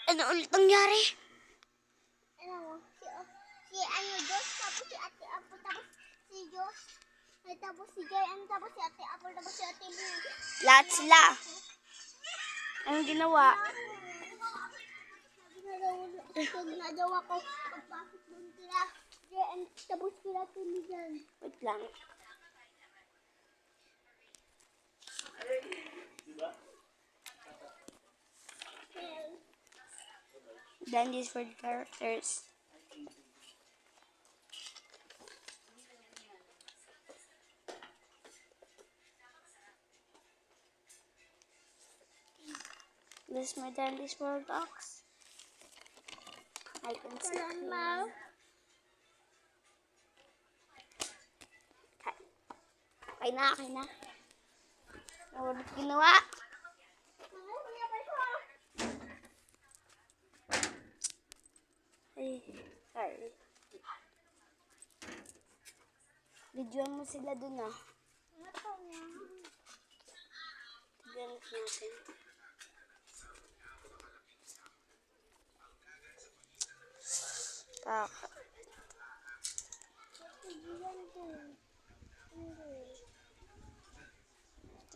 Ano ulit nangyari? Si ano Diyos, tapos si Ate Apple, tapos si Diyos, tapos si Joy, tapos si Ate Apple, tapos si Ate Lynn. Lahat sila. Anong ginawa? Sabi na daw ako, pagpasok doon sila, tapos sila tuligan. Wait lang. Then this for the characters. This is my Dandy's World box. I can see it. Okay na, okay na. Ano ulit ginawa? Ay, sorry. Videoan mo sila dun ah. Tignan natin.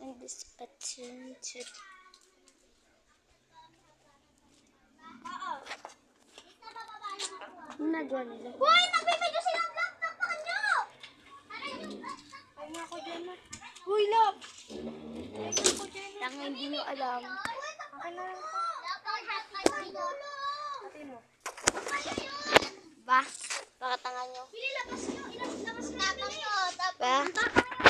And this pattern too. Ano nagawa nila? Hoy! Nagbibidyo silang vlog! Takpakan nyo! Ay, ako dyan na. Uy, love! Tanga, hindi nyo alam. Okay na lang po. Ate mo. Ba? Baka tanga nyo. Labas nyo! Ilabas nyo! Ba?